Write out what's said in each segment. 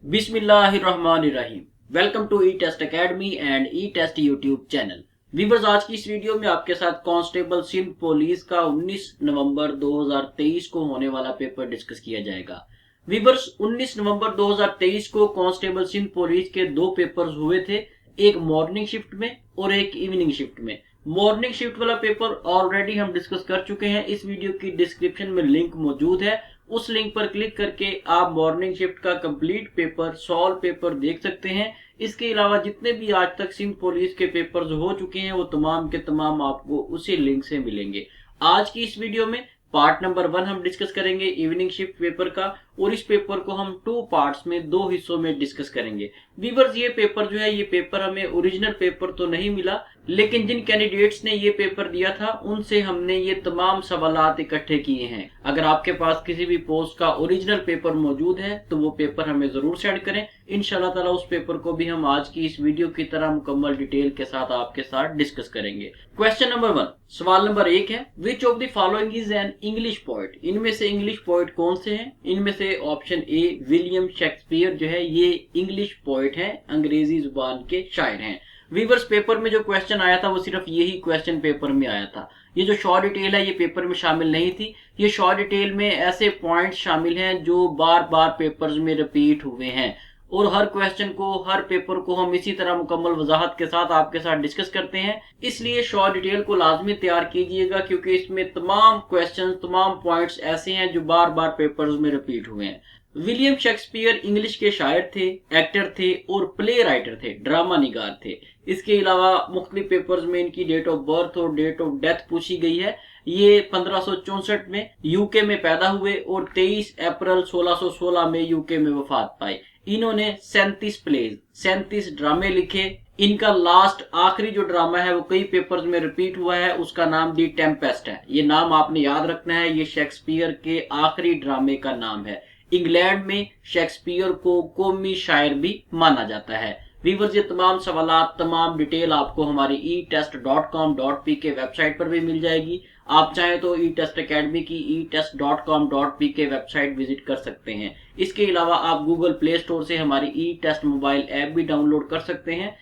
बिस्मिल्लाहिर्रहमानिर्रहीम। Welcome to E test academy and E test YouTube channel. Viewers, आज की इस वीडियो में आपके साथ कांस्टेबल सिंध पुलिस का 19 नवंबर 2023 को होने वाला पेपर डिस्कस किया जाएगा। वीवर्स, 19 नवंबर 2023 को कांस्टेबल सिंध पुलिस के दो पेपर्स हुए थे, एक मॉर्निंग शिफ्ट में और एक इवनिंग शिफ्ट में। मॉर्निंग शिफ्ट वाला पेपर ऑलरेडी हम डिस्कस कर चुके हैं, इस वीडियो की डिस्क्रिप्शन में लिंक मौजूद है, उस लिंक पर क्लिक करके आप मॉर्निंग शिफ्ट का कंप्लीट पेपर सॉल्व पेपर देख सकते हैं। इसके अलावा जितने भी आज तक सिंध पुलिस के पेपर्स हो चुके हैं वो तमाम के तमाम आपको उसी लिंक से मिलेंगे। आज की इस वीडियो में पार्ट नंबर 1 हम डिस्कस करेंगे इवनिंग शिफ्ट पेपर का, और इस पेपर को हम 2 पार्ट्स में 2 हिस्सों में डिस्कस करेंगे। व्यूअर्स, ये पेपर जो है ये पेपर हमें ओरिजिनल पेपर तो नहीं मिला, लेकिन जिन कैंडिडेट्स ने ये पेपर दिया था उनसे हमने ये तमाम सवालात इकट्ठे किए हैं। अगर आपके पास किसी भी पोस्ट का ओरिजिनल पेपर मौजूद है तो वो पेपर हमें जरूर सेंड करें। इंशाल्लाह ताला उस पेपर को भी हम आज की इस वीडियो की तरह मुकम्मल डिटेल के साथ आपके साथ डिस्कस करेंगे। क्वेश्चन नंबर 1, सवाल नंबर 1 है, विच of the following is an English poet? इनमें से इंग्लिश पोएट कौन से हैं? इनमें से ऑप्शन ए विलियम शेक्सपियर जो है ये इंग्लिश पोएट है, अंग्रेजी जुबान के शायर हैं। वीवर्स, पेपर में जो क्वेश्चन आया था वो सिर्फ यही क्वेश्चन पेपर में आया था। ये जो शॉर्ट डिटेल है ये पेपर में शामिल नहीं थी। ये शॉर्ट डिटेल में ऐसे पॉइंट्स शामिल हैं जो बार बार पेपर्स में रिपीट हुए हैं, और हर क्वेश्चन को, हर पेपर को हम इसी तरह मुकम्मल वजाहत के साथ आपके साथ डिस्कस करते हैं। इसलिए शॉर्ट डिटेल को लाजमी तैयार कीजिएगा, क्योंकि इसमें तमाम क्वेश्चन, तमाम पॉइंट्स ऐसे हैं जो बार बार पेपर्स में रिपीट हुए हैं। विलियम शेक्सपियर इंग्लिश के शायर थे, एक्टर थे और प्ले राइटर थे, ड्रामा निगार थे। इसके अलावा मुख्तलिफ पेपर्स में इनकी डेट ऑफ बर्थ और डेट ऑफ डेथ पूछी गई है। ये 1564 में यूके में पैदा हुए और 23 अप्रैल 1616 में यूके में वफात पाई। इन्होंने 37 प्लेज, 37 ड्रामे लिखे। इनका लास्ट आखिरी जो ड्रामा है वो कई पेपर्स में रिपीट हुआ है, उसका नाम दी टेम्पेस्ट है। ये नाम आपने याद रखना है, ये शेक्सपियर के आखिरी ड्रामे का नाम है। इंग्लैंड में शेक्सपियर को कौमी शायर भी माना जाता है। व्यूअर्स, ये तमाम सवालात, तमाम डिटेल आपको हमारी etest.com.pk वेबसाइट पर भी मिल जाएगी। आप चाहें तो टेस्ट अकेडमी की etest.com.pk वेबसाइट विजिट कर सकते हैं। इसके अलावा आप गूगल प्ले स्टोर से हमारी टेस्ट मोबाइल ऐप भी डाउनलोड कर सकते हैं।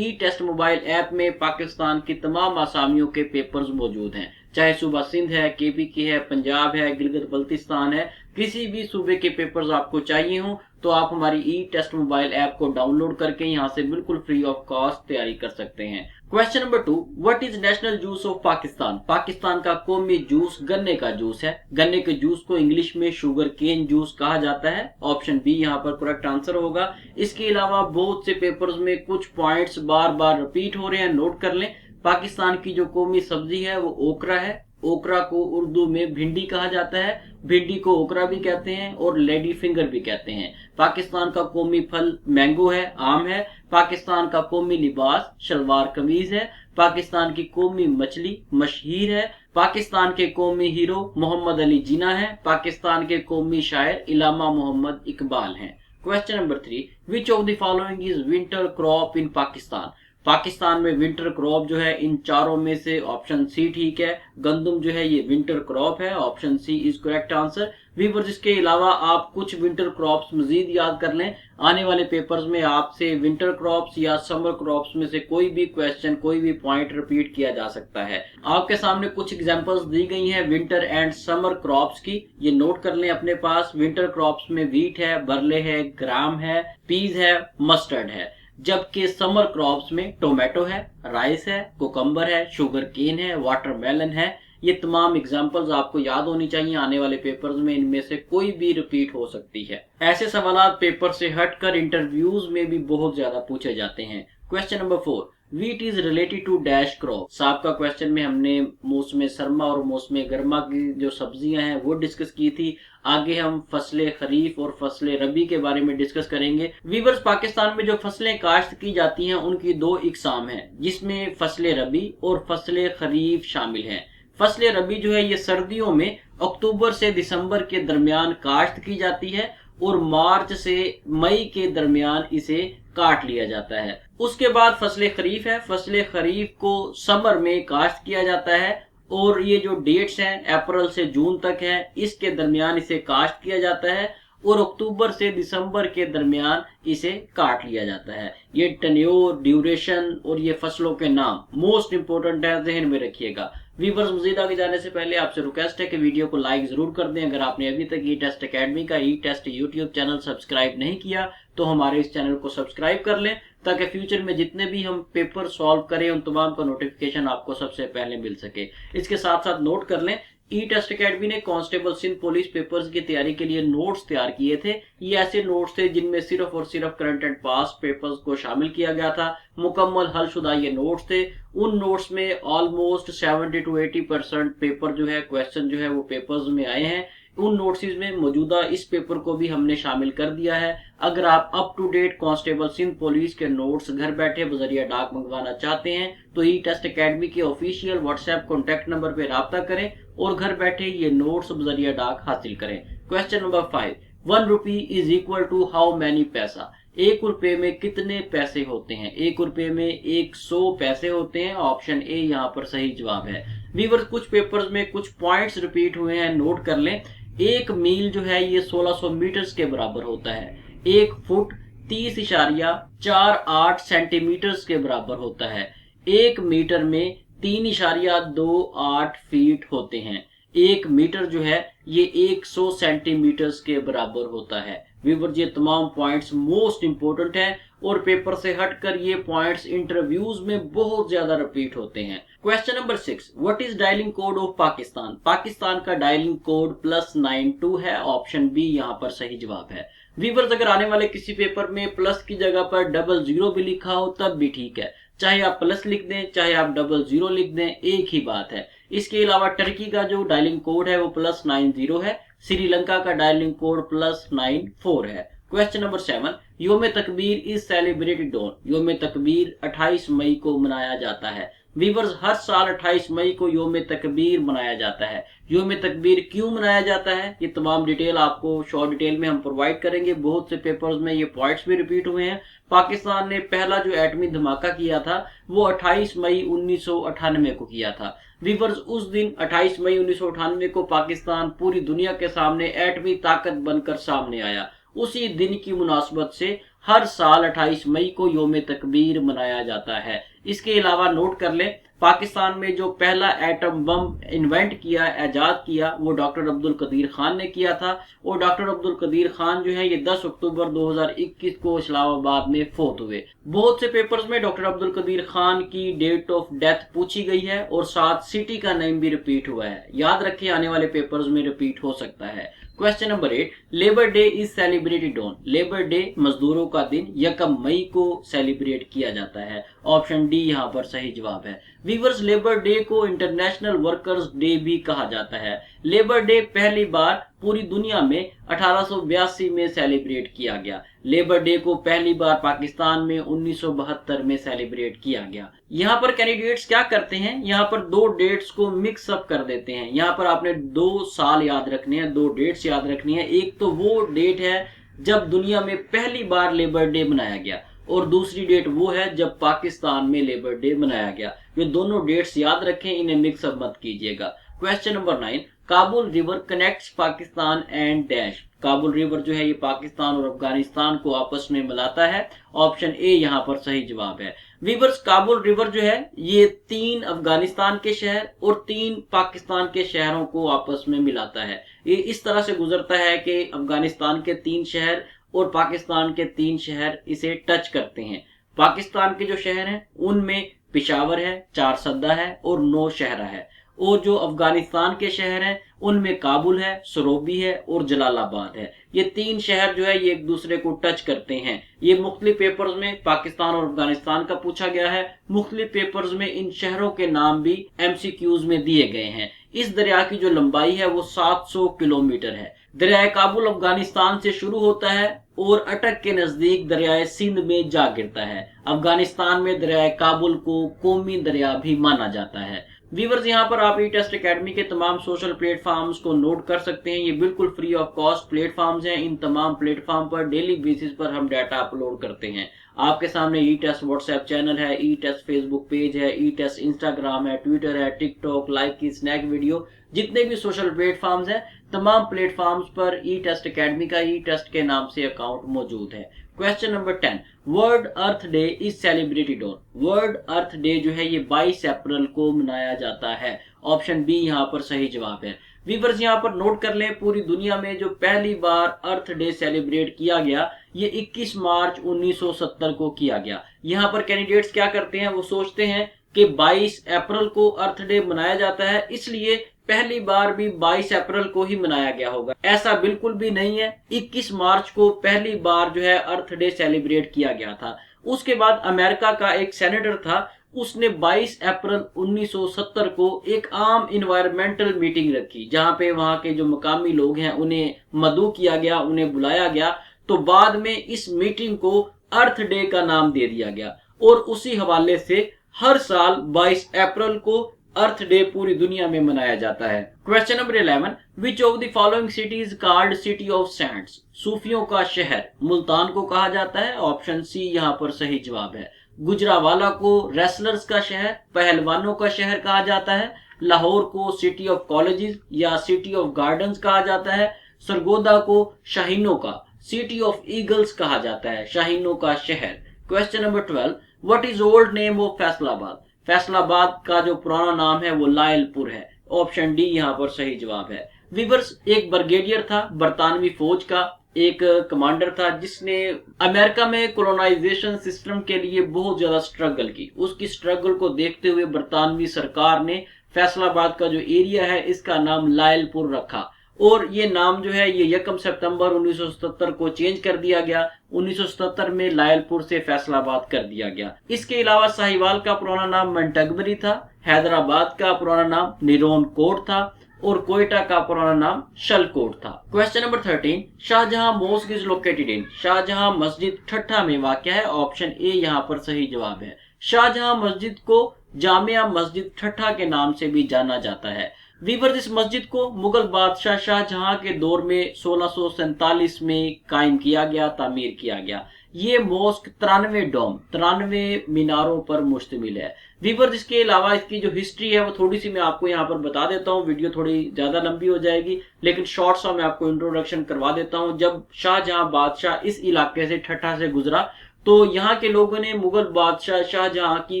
टेस्ट मोबाइल ऐप में पाकिस्तान की तमाम आसामियों के पेपर्स मौजूद हैं, चाहे सूबा सिंध है, केपी की है, पंजाब है, गिलगित बल्तिस्तान है, किसी भी सूबे के पेपर्स आपको चाहिए हो तो आप हमारी टेस्ट मोबाइल ऐप को डाउनलोड करके यहाँ से बिल्कुल फ्री ऑफ कॉस्ट तैयारी कर सकते हैं। Question number 2, what is national juice of Pakistan? Pakistan का कौमी जूस गन्ने का जूस है। गन्ने के जूस को इंग्लिश में शुगर केन जूस कहा जाता है। ऑप्शन बी यहाँ पर करेक्ट आंसर होगा। इसके अलावा बहुत से पेपर्स में कुछ पॉइंट्स बार बार रिपीट हो रहे हैं, नोट कर लें। पाकिस्तान की जो कौमी सब्जी है वो ओकरा है। ओकरा को उर्दू में भिंडी कहा जाता है, भिंडी को ओकरा भी कहते हैं और लेडी फिंगर भी कहते हैं। पाकिस्तान का कौमी फल मैंगो है, आम है। पाकिस्तान का कौमी लिबास शलवार कमीज है। पाकिस्तान की कौमी मछली मशहीर है। पाकिस्तान के कौमी हीरो मोहम्मद अली जिन्ना है। पाकिस्तान के कौमी शायर इलामा मोहम्मद इकबाल हैं। Question number 3, which of the following is winter crop in Pakistan? Pakistan में विंटर क्रॉप जो है इन चारों में से ऑप्शन सी ठीक है। गंदम जो है ये विंटर क्रॉप है, option C is correct answer. Viewers, इसके अलावा आप कुछ विंटर क्रॉप्स मजीद याद कर लें, आने वाले पेपर्स में आपसे विंटर क्रॉप्स या समर क्रॉप्स में से कोई भी क्वेश्चन, कोई भी पॉइंट रिपीट किया जा सकता है। आपके सामने कुछ एग्जांपल्स दी गई हैं विंटर एंड समर क्रॉप्स की, ये नोट कर लें अपने पास। विंटर क्रॉप्स में व्हीट है, बरले है, ग्राम है, पीज है, मस्टर्ड है। जबकि समर क्रॉप्स में टोमेटो है, राइस है, कोकम्बर है, शुगर केन है, वाटरमेलन है। ये तमाम एग्जांपल्स आपको याद होनी चाहिए, आने वाले पेपर्स में इनमें से कोई भी रिपीट हो सकती है। ऐसे सवालात पेपर से हटकर इंटरव्यूज में भी बहुत ज्यादा पूछे जाते हैं। Question number 4, wheat is related to dash crop? साहब का क्वेश्चन में हमने मौसम सरमा और मौसम गर्मा की जो सब्जियां हैं वो डिस्कस की थी। आगे हम फसलें खरीफ और फसलें रबी के बारे में डिस्कस करेंगे। वीवर्स, पाकिस्तान में जो फसलें काश्त की जाती हैं उनकी 2 इकसाम हैं, जिसमें फसलें रबी और फसलें खरीफ शामिल हैं। फसलें रबी जो है ये सर्दियों में अक्टूबर से दिसंबर के दरमियान काश्त की जाती है और मार्च से मई के दरमियान इसे काट लिया जाता है। उसके बाद फसलें खरीफ है। फसलें खरीफ को समर में काश्त किया जाता है और ये जो डेट्स हैं अप्रैल से जून तक है, इसके दरमियान इसे काश्त किया जाता है और अक्टूबर से दिसंबर के दरमियान इसे काट लिया जाता है। ये टेन्योर, ड्यूरेशन और ये फसलों के नाम मोस्ट इंपोर्टेंट है, ध्यान में रखिएगा। व्यूअर्स, मजीद आगे जाने से पहले आपसे रिक्वेस्ट है कि वीडियो को लाइक जरूर कर दें। अगर आपने अभी तक ई टेस्ट अकेडमी का ई टेस्ट यूट्यूब चैनल सब्सक्राइब नहीं किया तो हमारे इस चैनल को सब्सक्राइब कर लें, ताकि फ्यूचर में जितने भी हम पेपर सॉल्व करें उन तमाम का नोटिफिकेशन आपको सबसे पहले मिल सके। इसके साथ साथ नोट कर लें, ई टेस्ट अकेडमी ने कांस्टेबल सिंध पुलिस पेपर्स की तैयारी के लिए नोट्स तैयार किए थे। ये ऐसे नोट्स थे जिनमें सिर्फ और सिर्फ करंट एंड पास्ट पेपर्स को शामिल किया गया था। मुकम्मल हलशुदा ये नोट्स थे। उन नोट्स में ऑलमोस्ट 70 to 80% पेपर जो है, क्वेश्चन जो है वो पेपर्स में आए हैं। उन नोट्स में मौजूदा इस पेपर को भी हमने शामिल कर दिया है। अगर आप up to date constable Sindh police के नोट्स घर बैठे बजरिया डाक मंगवाना चाहते हैं तो ई टेस्ट अकेडमी के ऑफिशियल व्हाट्सएप कॉन्टैक्ट नंबर पे राब्ता करें और घर बैठे ये नोट्स बजरिया डाक हासिल करें। Question number 5, 1 rupee is equal to how many paisa? 1 रुपए में कितने पैसे होते हैं? 1 रुपए में 100 पैसे होते हैं। ऑप्शन ए यहाँ पर सही जवाब है। व्यूअर्स, कुछ पेपर्स में कुछ पॉइंट्स रिपीट हुए हैं, नोट कर लें। 1 मील जो है ये 1600 मीटर्स के बराबर होता है। 1 फुट 30.48 सेंटीमीटर्स के बराबर होता है। 1 मीटर में 3.28 फीट होते हैं। 1 मीटर जो है ये 100 सेंटीमीटर्स के बराबर होता है। व्यूअर्स, ये तमाम पॉइंट्स मोस्ट इंपोर्टेंट हैं और पेपर से हटकर ये पॉइंट्स इंटरव्यूज में बहुत ज्यादा रिपीट होते हैं। Question number 6, what is dialling code of Pakistan? Pakistan का डायलिंग कोड +92 है। ऑप्शन बी यहाँ पर सही जवाब है। व्यूअर्स, अगर आने वाले किसी पेपर में प्लस की जगह पर 00 भी लिखा हो तब भी ठीक है। चाहे आप प्लस लिख दें चाहे आप 00 लिख दें, एक ही बात है। इसके अलावा टर्की का जो डायलिंग कोड है वो +90 है। श्रीलंका का डायलिंग कोड +94 है। क्वेश्चन नंबर 7, योम तकबीर इज सेलिब्रेटेड ऑन? योम तकबीर 28 मई को मनाया जाता है। व्यूअर्स, हर साल 28 मई को योम तकबीर मनाया जाता है। योम तकबीर क्यों मनाया जाता है, ये तमाम डिटेल आपको शॉर्ट डिटेल में हम प्रोवाइड करेंगे। बहुत से पेपर्स में ये पॉइंट्स भी रिपीट हुए हैं। पाकिस्तान ने पहला जो एटमी धमाका किया था वो 28 मई 1998 को किया था। व्यूअर्स, उस दिन 28 मई 1998 को पाकिस्तान पूरी दुनिया के सामने एटमी ताकत बनकर सामने आया। उसी दिन की मुनासबत से हर साल 28 मई को योम तकबीर मनाया जाता है। इसके अलावा नोट कर लें, पाकिस्तान में जो पहला एटम बम इन्वेंट किया, ऐजाद किया, वो डॉक्टर अब्दुल कदीर खान ने किया था। और डॉक्टर अब्दुल कदीर खान जो है ये 10 अक्टूबर 2021 को इस्लामाबाद में फौत हुए। बहुत से पेपर्स में डॉक्टर अब्दुल कदीर खान की डेट ऑफ डेथ पूछी गई है और साथ सिटी का नेम भी रिपीट हुआ है। याद रखें, आने वाले पेपर्स में रिपीट हो सकता है। Question number 8, labour day is celebrated on? Labour day मजदूरों का दिन 1 मई को सेलिब्रेट किया जाता है। ऑप्शन डी यहाँ पर सही जवाब है। व्यूअर्स, लेबर डे को इंटरनेशनल वर्कर्स डे भी कहा जाता है। लेबर डे पहली बार पूरी दुनिया में 1882 में सेलिब्रेट किया गया। लेबर डे को पहली बार पाकिस्तान में 1972 में सेलिब्रेट किया गया। यहाँ पर कैंडिडेट्स क्या करते हैं, यहाँ पर 2 डेट्स को मिक्स अप कर देते हैं। यहाँ पर आपने 2 साल याद रखने हैं, 2 डेट्स याद रखनी है। एक तो वो डेट है जब दुनिया में पहली बार लेबर डे मनाया गया और दूसरी डेट वो है जब पाकिस्तान में लेबर डे मनाया गया। ये दोनों डेट्स याद रखें, इन्हें मिक्स अप मत कीजिएगा। Question number 9, Kabul river connects Pakistan and dash? Kabul river जो है ये पाकिस्तान और अफगानिस्तान को आपस में मिलाता है। ऑप्शन ए यहाँ पर सही जवाब है। व्यूअर्स, काबुल रिवर जो है ये 3 अफगानिस्तान के शहर और 3 पाकिस्तान के शहरों को आपस में मिलाता है। ये इस तरह से गुजरता है कि अफगानिस्तान के 3 शहर और पाकिस्तान के 3 शहर इसे टच करते हैं। पाकिस्तान के जो शहर हैं उनमें पिशावर है, 4 सद्दा है और 9 शहरा है। और जो अफगानिस्तान के शहर हैं उनमें काबुल है, सरोबी है और जलालाबाद है। ये 3 शहर जो है ये एक दूसरे को टच करते हैं। ये मुख्तलिफ पेपर्स में पाकिस्तान और अफगानिस्तान का पूछा गया है। मुख्तलिफ पेपर्स में इन शहरों के नाम भी MCQs में दिए गए हैं। इस दरिया की जो लंबाई है वो 700 किलोमीटर है। दरिया काबुल अफगानिस्तान से शुरू होता है और अटक के नजदीक दरियाए सिंध में जा गिरता है। अफगानिस्तान में दरियाए काबुल को कौमी दरिया भी माना जाता है। व्यूअर्स, यहाँ पर आप ई टेस्ट एकेडमी के तमाम सोशल प्लेटफॉर्म्स को नोट कर सकते हैं। ये बिल्कुल फ्री ऑफ कॉस्ट प्लेटफॉर्म्स हैं। इन तमाम प्लेटफॉर्म पर डेली बेसिस पर हम डाटा अपलोड करते हैं। आपके सामने ई टेस्ट व्हाट्सएप चैनल है, ई टेस्ट फेसबुक पेज है, ई टेस्ट इंस्टाग्राम है, ट्विटर है, टिकटॉक, लाइव की स्नैक वीडियो, जितने भी सोशल प्लेटफॉर्म्स हैं तमाम प्लेटफॉर्म्स पर ई टेस्ट एकेडमी का ई टेस्ट के नाम से अकाउंट मौजूद है। Question number 10, world earth day is celebrated on. World earth day जो है ये 22 अप्रैल को मनाया जाता है। ऑप्शन बी यहाँ पर सही जवाब है। व्यूअर्स, यहाँ पर नोट कर लें, पूरी दुनिया में जो पहली बार अर्थ डे सेलिब्रेट किया गया ये 21 मार्च 1970 को किया गया। यहाँ पर कैंडिडेट्स क्या करते हैं, वो सोचते हैं कि 22 अप्रैल को अर्थ डे मनाया जाता है इसलिए पहली बार भी 22 अप्रैल को ही मनाया गया होगा। ऐसा बिल्कुल भी नहीं है। 21 मार्च को पहली बार जो है अर्थ डे सेलिब्रेट किया गया था। उसके बाद अमेरिका का एक सेनेटर था, उसने 22 अप्रैल 1970 को एक आम इन्वायरमेंटल मीटिंग रखी जहां पे वहां के जो मकामी लोग हैं उन्हें मदऊ किया गया, उन्हें बुलाया गया। तो बाद में इस मीटिंग को अर्थ डे का नाम दे दिया गया और उसी हवाले से हर साल 22 अप्रैल को अर्थ डे पूरी दुनिया में मनाया जाता है। Question number 11, which of the following city is called city of sands. सूफियों का शहर मुल्तान को कहा जाता है। ऑप्शन सी यहाँ पर सही जवाब है। गुजरावाला को रेसलर्स का शहर, पहलवानों का शहर कहा जाता है। लाहौर को सिटी ऑफ कॉलेजेस या सिटी ऑफ गार्डन्स कहा जाता है। सरगोदा को शाहीनों का, सिटी ऑफ ईगल्स कहा जाता है, शाहीनों का शहर। Question number 12, what is old name of Faisalabad. Faisalabad का जो पुराना नाम है वो लायलपुर है। ऑप्शन डी यहाँ पर सही जवाब है। व्यूअर्स, एक ब्रिगेडियर था बरतानवी फौज का, एक कमांडर था जिसने अमेरिका में कोलोनाइजेशन सिस्टम के लिए बहुत ज्यादा स्ट्रगल की। उसकी स्ट्रगल को देखते हुए बरतानवी सरकार ने फैसलाबाद का जो एरिया है इसका नाम लायलपुर रखा और ये नाम जो है ये 1 सितंबर 1977 को चेंज कर दिया गया। 1977 में लायलपुर से फैसलाबाद कर दिया गया। इसके अलावा साहिवाल का पुराना नाम मंटगबरी था, हैदराबाद का पुराना नाम निरोन कोट था और कोयटा का पुराना नाम शलकोट था। Question number 13, Shahjahan mosque is located in. Shahjahan मस्जिद ठट्ठा में वाक़ है। ऑप्शन ए यहाँ पर सही जवाब है। शाहजहां मस्जिद को जामिया मस्जिद ठट्ठा के नाम से भी जाना जाता है। व्यूअर्स, इस मस्जिद को मुगल बादशाह शाहजहां के दौर में 1647 में कायम किया गया, तामीर किया गया। ये मॉस्क 93 मीनारों पर मुश्तमिल है। व्यूअर्स, इसके अलावा इसकी जो हिस्ट्री है वो थोड़ी सी मैं आपको यहाँ पर बता देता हूँ। वीडियो थोड़ी ज्यादा लंबी हो जाएगी लेकिन शॉर्ट सा मैं आपको इंट्रोडक्शन करवा देता हूँ। जब शाहजहां बादशाह इस इलाके से ठट्ठा से गुजरा तो यहाँ के लोगों ने मुगल बादशाह शाहजहां की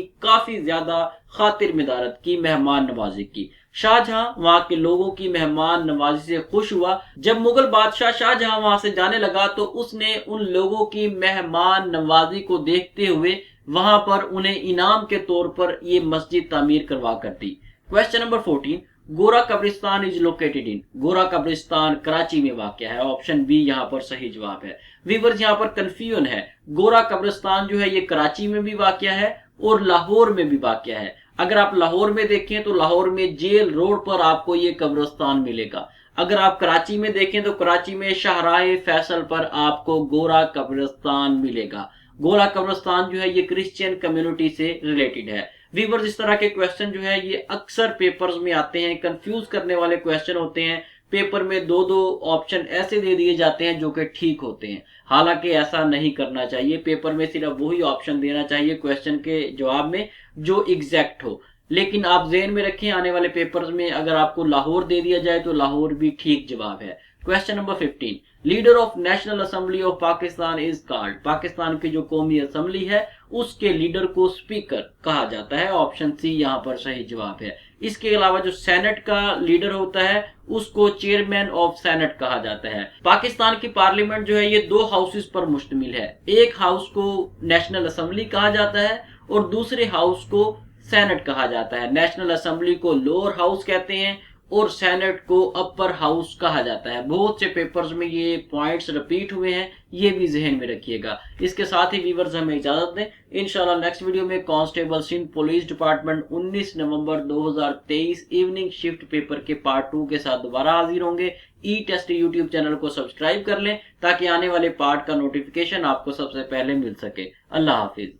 काफी ज्यादा खातिर मिदारत की, मेहमान नवाजी की। शाहजहां वहां के लोगों की मेहमान नवाजी से खुश हुआ। जब मुगल बादशाह शाहजहां वहां से जाने लगा तो उसने उन लोगों की मेहमान नवाजी को देखते हुए वहां पर उन्हें इनाम के तौर पर ये मस्जिद तामीर करवा कर दी। क्वेश्चन नंबर 14, गोरा कब्रिस्तान इज लोकेटेड इन। गोरा कब्रिस्तान कराची में वाक़या है। ऑप्शन बी यहाँ पर सही जवाब है। व्यूअर्स, यहाँ पर कंफ्यूजन है। गोरा कब्रिस्तान जो है ये कराची में भी वाक़या है और लाहौर में भी वाक़या है। अगर आप लाहौर में देखें तो लाहौर में जेल रोड पर आपको ये कब्रिस्तान मिलेगा। अगर आप कराची में देखें तो कराची में शाहराह फैसल पर आपको गोरा कब्रिस्तान मिलेगा। गोरा कब्रिस्तान जो है ये क्रिश्चियन कम्युनिटी से रिलेटेड है। व्यूअर्स, इस तरह के क्वेश्चन जो है ये अक्सर पेपर्स में आते हैं, कंफ्यूज करने वाले क्वेश्चन होते हैं। पेपर में दो ऑप्शन ऐसे दे दिए जाते हैं जो कि ठीक होते हैं, हालांकि ऐसा नहीं करना चाहिए। पेपर में सिर्फ वही ऑप्शन देना चाहिए क्वेश्चन के जवाब में जो एग्जैक्ट हो। लेकिन आप ज़हन में रखें, आने वाले पेपर्स में अगर आपको लाहौर दे दिया जाए तो लाहौर भी ठीक जवाब है। Question number 15, leader of national assembly of Pakistan is called. Pakistan की जो कौमी असेंबली है उसके लीडर को स्पीकर कहा जाता है। ऑप्शन सी यहाँ पर सही जवाब है। इसके अलावा जो सेनेट का लीडर होता है उसको चेयरमैन ऑफ सेनेट कहा जाता है। पाकिस्तान की पार्लियामेंट जो है ये 2 हाउसेस पर मुश्तमिल है। एक हाउस को नेशनल असेंबली कहा जाता है और दूसरे हाउस को सेनेट कहा जाता है। नेशनल असेंबली को लोअर हाउस कहते हैं और सेनेट को अपर हाउस कहा जाता है। बहुत से पेपर्स में ये पॉइंट्स रिपीट हुए हैं, ये भी जहन में रखिएगा। इसके साथ ही व्यूअर्स हमें इजाजत दें। इंशाल्लाह नेक्स्ट वीडियो में कांस्टेबल सिंध पुलिस डिपार्टमेंट 19 नवंबर 2023 इवनिंग शिफ्ट पेपर के पार्ट 2 के साथ दोबारा हाजिर होंगे। ई टेस्ट यूट्यूब चैनल को सब्सक्राइब कर लें ताकि आने वाले पार्ट का नोटिफिकेशन आपको सबसे पहले मिल सके। अल्लाह हाफिज।